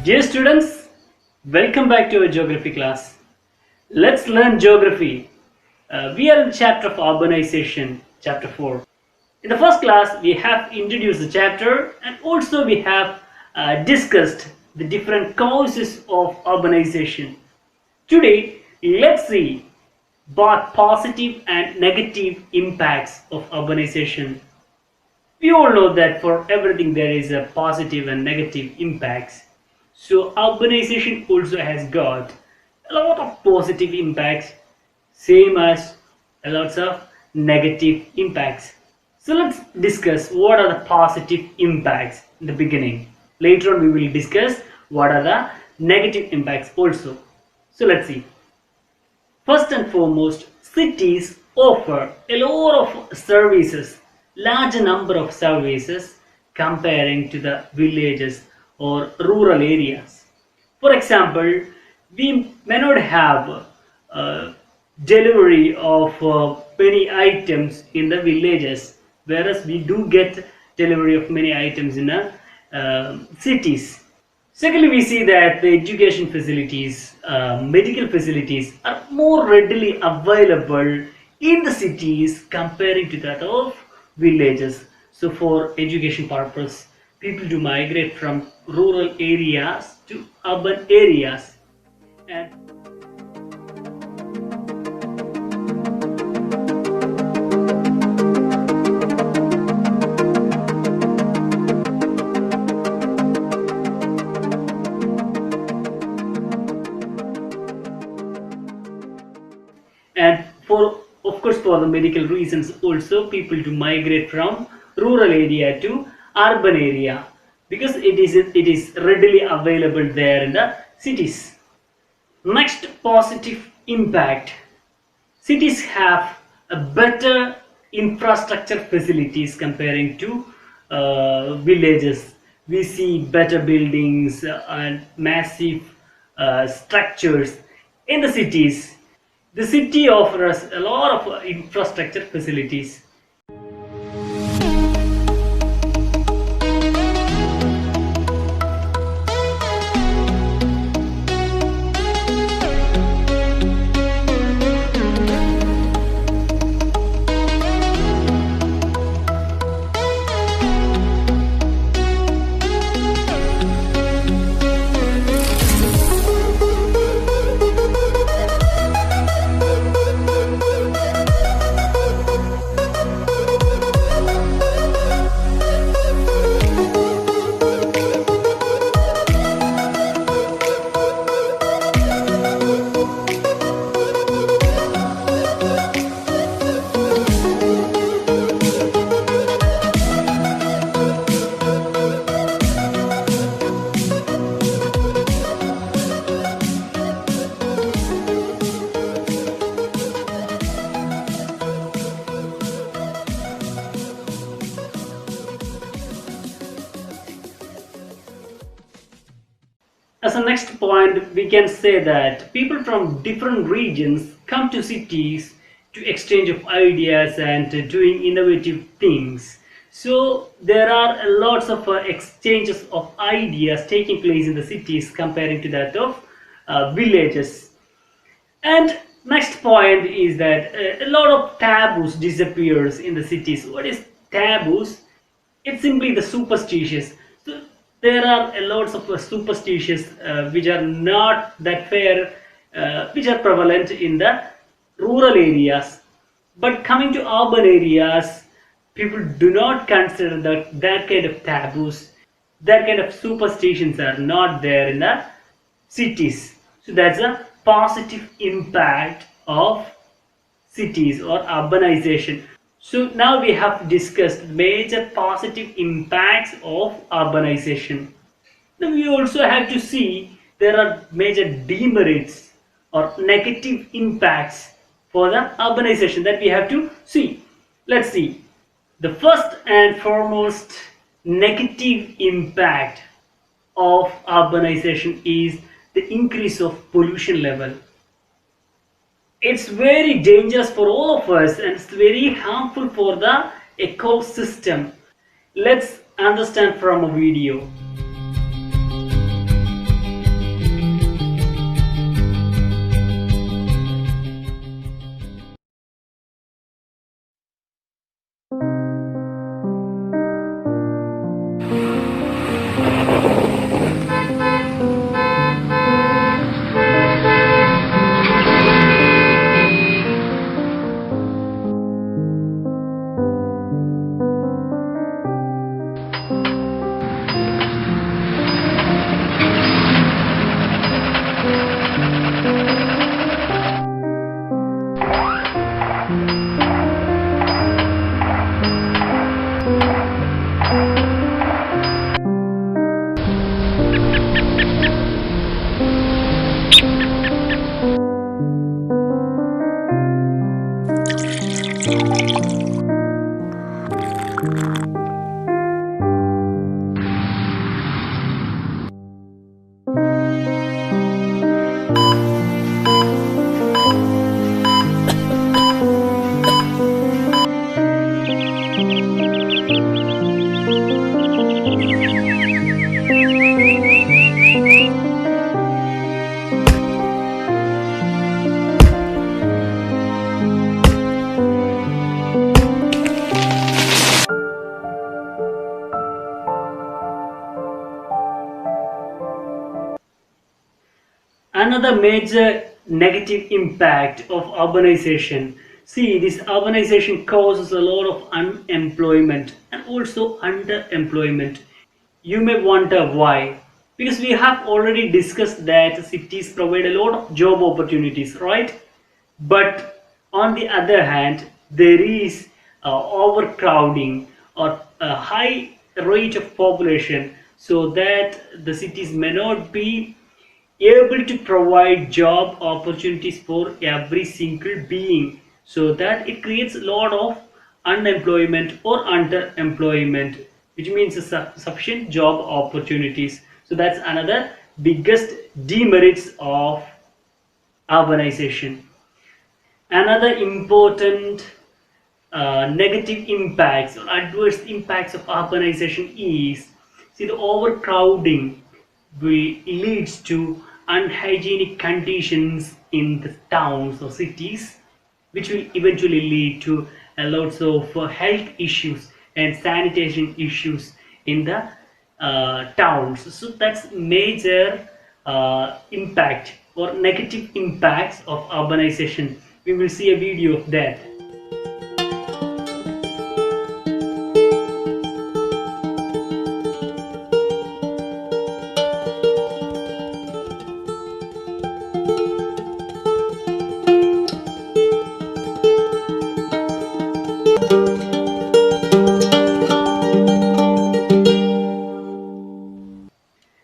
Dear students, welcome back to our geography class. Let's learn geography. We are in the chapter of urbanization, chapter 4. In the first class, we have introduced the chapter and also we have discussed the different causes of urbanization. Today, let's see both positive and negative impacts of urbanization. We all know that for everything there is a positive and negative impacts. So urbanization also has got a lot of positive impacts, same as a lots of negative impacts. So let's discuss what are the positive impacts in the beginning. Later on we will discuss what are the negative impacts also. So let's see. First and foremost, cities offer a lot of services, large number of services comparing to the villages or rural areas. For example, we may not have delivery of many items in the villages, whereas we do get delivery of many items in the cities. Secondly, we see that the education facilities, medical facilities are more readily available in the cities comparing to that of villages. So for education purpose, people do migrate from rural areas to urban areas. And and for of course for the medical reasons also people to migrate from rural area to urban area because it is readily available there in the cities. Next positive impact, cities have a better infrastructure facilities comparing to villages. We see better buildings and massive structures in the cities. The city offers a lot of infrastructure facilities. As a next point, we can say that people from different regions come to cities to exchange of ideas and doing innovative things. So there are lots of exchanges of ideas taking place in the cities comparing to that of villages. And next point is that a lot of taboos disappears in the cities. What is taboos? It's simply the superstitious. So there are a lots of superstitions which are not that fair, which are prevalent in the rural areas. But coming to urban areas, people do not consider that kind of taboos, that kind of superstitions are not there in the cities. So that's a positive impact of cities or urbanization. So now we have discussed major positive impacts of urbanization. Now we also have to see there are major demerits or negative impacts for the urbanization that we have to see. Let's see. The first and foremost negative impact of urbanization is the increase of pollution level. It's very dangerous for all of us and it's very harmful for the ecosystem. Let's understand from a video. Another major negative impact of urbanization. See, this urbanization causes a lot of unemployment and also underemployment. You may wonder why. Because we have already discussed that cities provide a lot of job opportunities, right? But on the other hand, there is overcrowding or a high rate of population, so that the cities may not be able to provide job opportunities for every single being, so that it creates a lot of unemployment or underemployment, which means sufficient job opportunities. So that's another biggest demerits of urbanization. Another important negative impacts or adverse impacts of urbanization is, see, the overcrowding leads to unhygienic conditions in the towns or cities, which will eventually lead to a lots of health issues and sanitation issues in the towns. So that's major impact or negative impacts of urbanization. We will see a video of that.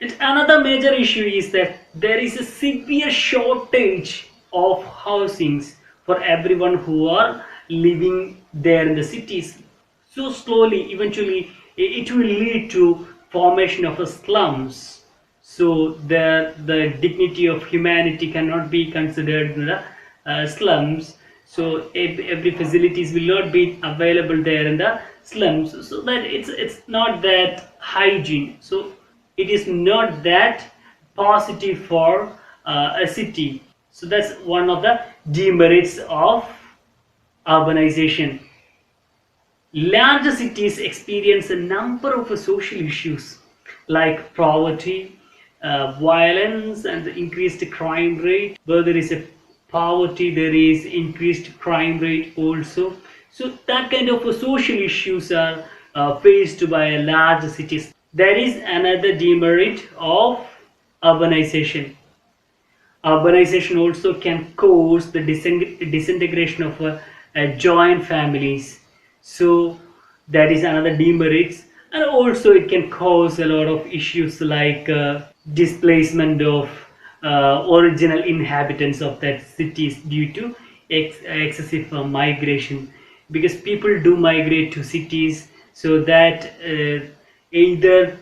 And another major issue is that there is a severe shortage of housings for everyone who are living there in the cities. So slowly, eventually, it will lead to formation of a slums. So the dignity of humanity cannot be considered in the slums. So every facilities will not be available there in the slums. So that it's not that hygiene. So it is not that positive for a city. So that's one of the demerits of urbanization. Larger cities experience a number of social issues like poverty, violence, and the increased crime rate. Where there is a poverty, there is increased crime rate also. So that kind of social issues are faced by large cities. There is another demerit of urbanization. Urbanization also can cause the disintegration of joint families. So that is another demerits, and also it can cause a lot of issues like displacement of original inhabitants of that cities due to excessive migration, because people do migrate to cities, so that either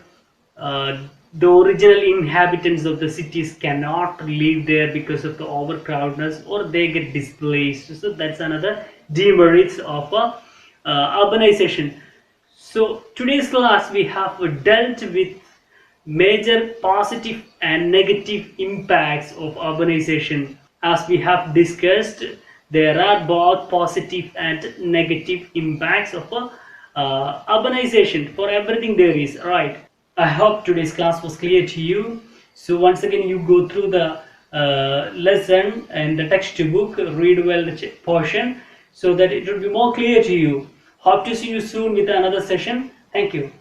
uh, the original inhabitants of the cities cannot live there because of the overcrowdedness, or they get displaced. So that's another demerits of urbanization. So today's class we have dealt with major positive and negative impacts of urbanization. As we have discussed, there are both positive and negative impacts of urbanization. For everything there is, right? I hope today's class was clear to you. So once again, you go through the lesson and the textbook, read well the portion, so that it will be more clear to you. Hope to see you soon with another session. Thank you.